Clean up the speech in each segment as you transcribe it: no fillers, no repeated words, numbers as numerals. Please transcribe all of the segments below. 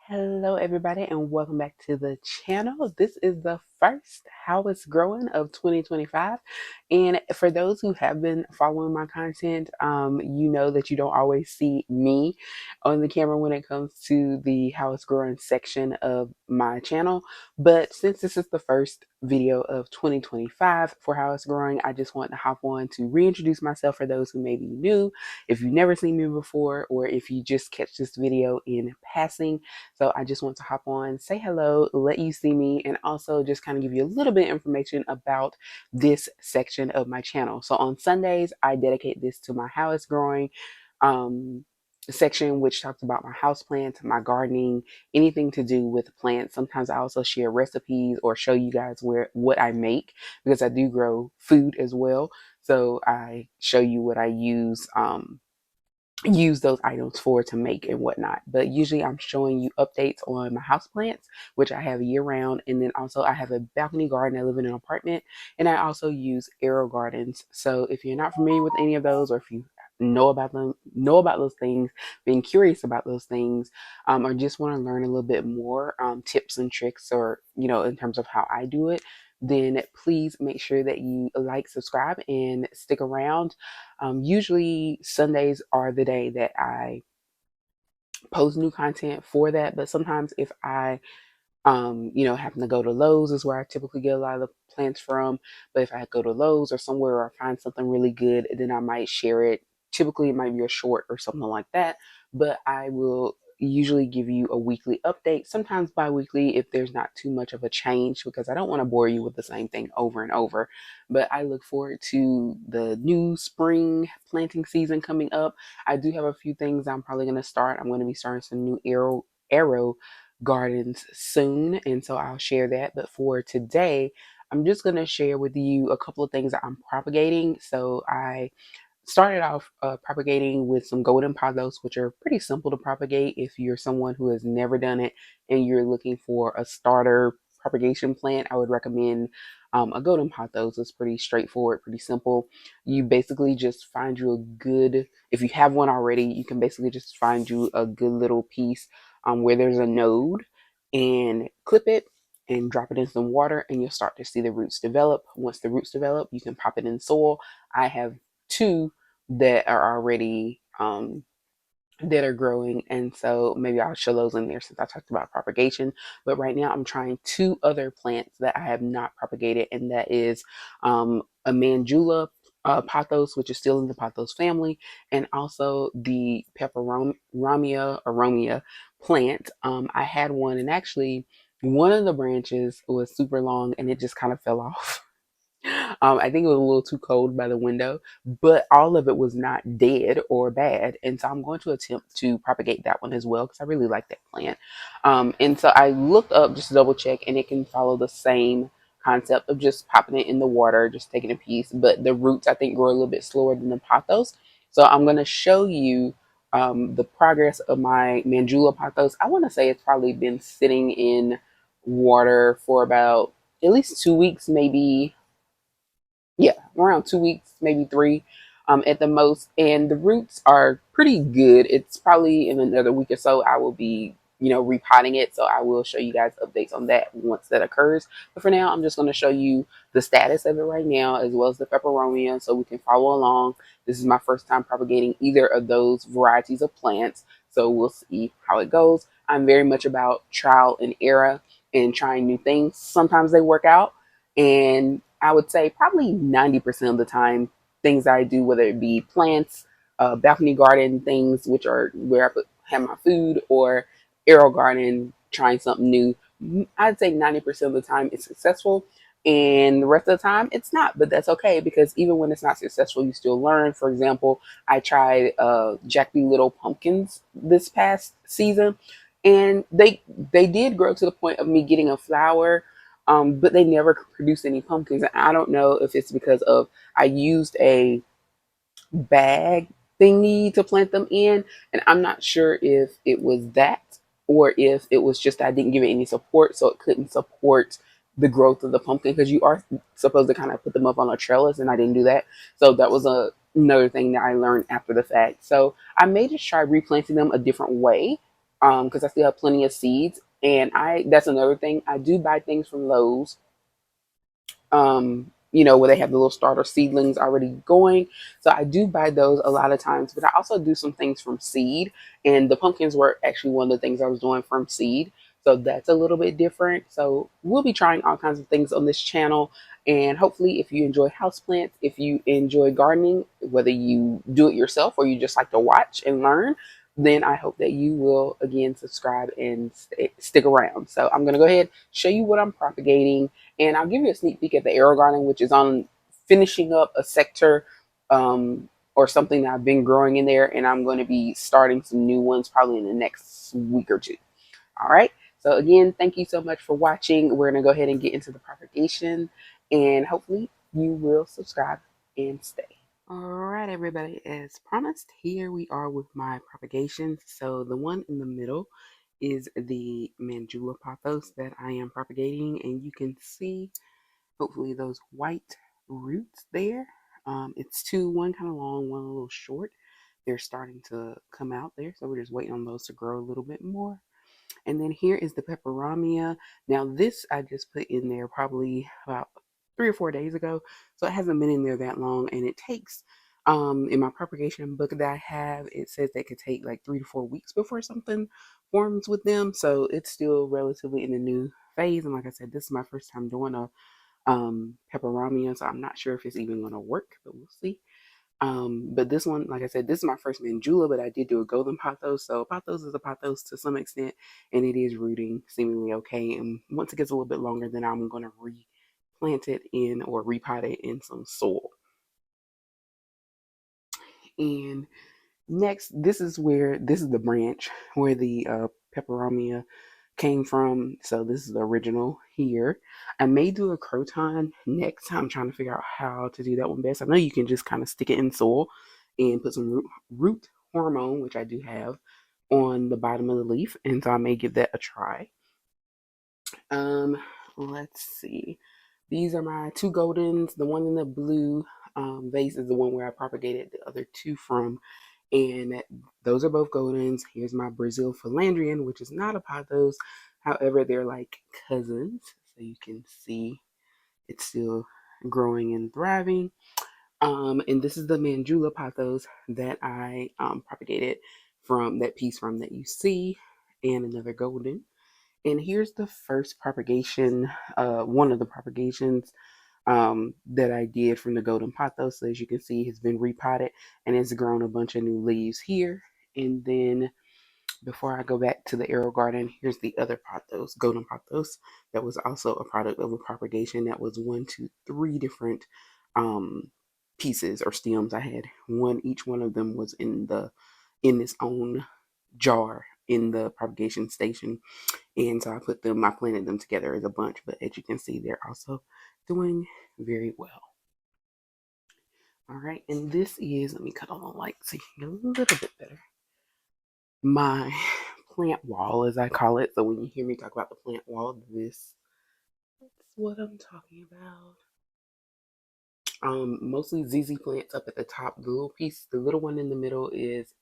Hello, everybody, and welcome back to the channel. This is the first How It's Growing of 2025. And for those who have been following my content, you know that you don't always see me on the camera when it comes to the How It's Growing section of my channel. But since this is the first video of 2025 for How It's Growing, I just want to hop on to reintroduce myself for those who may be new, if you've never seen me before, or if you just catch this video in passing. So I just want to hop on, say hello, let you see me, and also just kind of give you a little bit of information about this section of my channel. So on Sundays, I dedicate this to my How It's Growing section, which talks about my house plants, my gardening, anything to do with plants. Sometimes I also share recipes or show you guys what I make, because I do grow food as well. So I show you what I use those items for to make and whatnot. But usually I'm showing you updates on my house plants, which I have year round. And then also I have a balcony garden. I live in an apartment, and I also use aerial gardens. So if you're not familiar with any of those, or if you know about those things, being curious about those things, or just want to learn a little bit more tips and tricks, or in terms of how I do it, then please make sure that you like, subscribe, and stick around. Usually Sundays are the day that I post new content for that, but sometimes if I happen to go to Lowe's is where I typically get a lot of the plants from. But if I go to Lowe's or somewhere or I find something really good, then I might share it. Typically, it might be a short or something like that. But I will usually give you a weekly update, sometimes bi-weekly if there's not too much of a change, because I don't want to bore you with the same thing over and over. But I look forward to the new spring planting season coming up. I do have a few things I'm probably going to start. I'm going to be starting some new arrow gardens soon, and so I'll share that. But for today, I'm just going to share with you a couple of things that I'm propagating. So I started off propagating with some golden pothos, which are pretty simple to propagate if you're someone who has never done it and you're looking for a starter propagation plant. I would recommend a golden pothos. It's pretty straightforward, pretty simple. You basically just find you a good, if you have one already, you can basically just find you a good little piece where there's a node, and clip it and drop it in some water, and you'll start to see the roots develop. Once the roots develop, you can pop it in soil. I have two that are already that are growing, and so maybe I'll show those in there since I talked about propagation. But right now I'm trying two other plants that I have not propagated, and that is a mandula pothos, which is still in the pothos family, and also the peperomia plant. I had one, and actually one of the branches was super long and it just kind of fell off. I think it was a little too cold by the window, but all of it was not dead or bad. And so I'm going to attempt to propagate that one as well, because I really like that plant. And so I looked up just to double check, and it can follow the same concept of just popping it in the water, just taking a piece. But the roots, I think, grow a little bit slower than the pothos. So I'm going to show you the progress of my Mandula pothos. I want to say it's probably been sitting in water for about at least 2 weeks, maybe, yeah, around 2 weeks, maybe three, at the most. And the roots are pretty good. It's probably in another week or so I will be, repotting it. So I will show you guys updates on that once that occurs. But for now, I'm just going to show you the status of it right now, as well as the peperomia, so we can follow along. This is my first time propagating either of those varieties of plants, so we'll see how it goes. I'm very much about trial and error and trying new things. Sometimes they work out, and I would say probably 90% of the time, things I do, whether it be plants, balcony garden things, which are where have my food, or aerial garden, trying something new, I'd say 90% of the time it's successful. And the rest of the time it's not, but that's okay, because even when it's not successful, you still learn. For example, I tried Jack B. Little pumpkins this past season, and they did grow to the point of me getting a flower, but they never produced any pumpkins. And I don't know if it's because of I used a bag thingy to plant them in, and I'm not sure if it was that, or if it was just I didn't give it any support, so it couldn't support the growth of the pumpkin, because you are supposed to kind of put them up on a trellis, and I didn't do that. So that was another thing that I learned after the fact. So I may just try replanting them a different way, because I still have plenty of seeds. And that's another thing. I do buy things from Lowe's, where they have the little starter seedlings already going. So I do buy those a lot of times, but I also do some things from seed. And the pumpkins were actually one of the things I was doing from seed. So that's a little bit different. So we'll be trying all kinds of things on this channel. And hopefully, if you enjoy houseplants, if you enjoy gardening, whether you do it yourself or you just like to watch and learn, then I hope that you will again subscribe and stick around. So I'm going to go ahead, show you what I'm propagating, and I'll give you a sneak peek at the arrow garden, which is on finishing up a sector or something that I've been growing in there. And I'm going to be starting some new ones probably in the next week or two. All right. So again, thank you so much for watching. We're going to go ahead and get into the propagation, and hopefully you will subscribe and stay. All right, everybody, as promised, here we are with my propagations. So the one in the middle is the Mandula pothos that I am propagating, and you can see hopefully those white roots there. It's two, one kind of long, one a little short. They're starting to come out there, so we're just waiting on those to grow a little bit more. And then here is the peperamia. Now this I just put in there probably about 3 or 4 days ago, so it hasn't been in there that long. And it takes, in my propagation book that I have, it says that it could take like 3 to 4 weeks before something forms with them. So it's still relatively in the new phase. And like I said, this is my first time doing a peperamia, so I'm not sure if it's even going to work, but we'll see. But this one, like I said, this is my first Mandula, but I did do a golden pothos. So pothos is a pothos to some extent, and it is rooting seemingly okay. And once it gets a little bit longer, then I'm going to replant it in or repot it in some soil. And next, this is the branch where the peperamia came from. So this is the original here. I may do a croton next time. I'm trying to figure out how to do that one best. I know you can just kind of stick it in soil and put some root hormone, which I do have, on the bottom of the leaf, and so I may give that a try. Let's see. These are my two goldens. The one in the blue vase is the one where I propagated the other two from, and those are both goldens. Here's my Brazil philandrian, which is not a pothos. However, they're like cousins, so you can see it's still growing and thriving. And this is the Mandula pothos that I propagated from that piece from that you see, and another golden. And here's the first propagation, one of the propagations that I did from the golden pothos. So as you can see, it's been repotted and it's grown a bunch of new leaves here. And then before I go back to the arrow garden, here's the other pothos, golden pothos, that was also a product of a propagation. That was 1, 2, 3 different pieces or stems. I had one, each one of them was in its own jar in the propagation station. And so I planted them together as a bunch, but as you can see, they're also doing very well. All right, and this is, let me cut on the light so you can get a little bit better. My plant wall, as I call it. So when you hear me talk about the plant wall, that's what I'm talking about. Mostly ZZ plants up at the top. The little piece, the little one in the middle is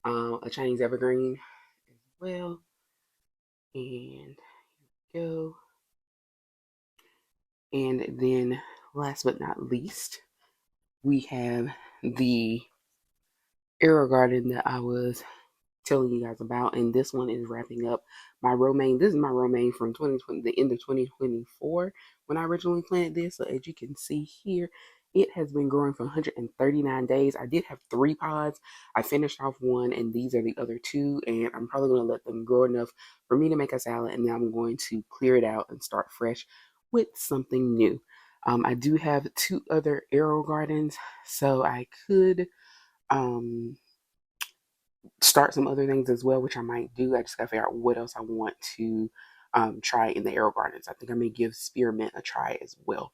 a Chinese evergreen as well. And go. And then last but not least, we have the arrow garden that I was telling you guys about, and this one is wrapping up my romaine. This is my romaine from 2020, the end of 2024, when I originally planted this. So as you can see here, it has been growing for 139 days. I did have 3 pods. I finished off one, and these are the other 2, and I'm probably going to let them grow enough for me to make a salad, and then I'm going to clear it out and start fresh with something new. I do have 2 other arrow gardens, so I could start some other things as well, which I might do. I just gotta figure out what else I want to try in the arrow gardens. I think I may give spearmint a try as well.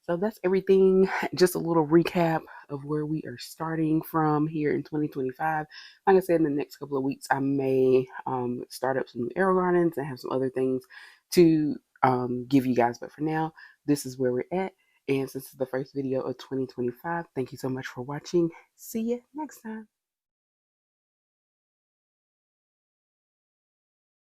So that's everything. Just a little recap of where we are starting from here in 2025. Like I said, in the next couple of weeks, I may start up some new arrow gardens and have some other things to give you guys. But for now, this is where we're at. And since this is the first video of 2025, thank you so much for watching. See you next time.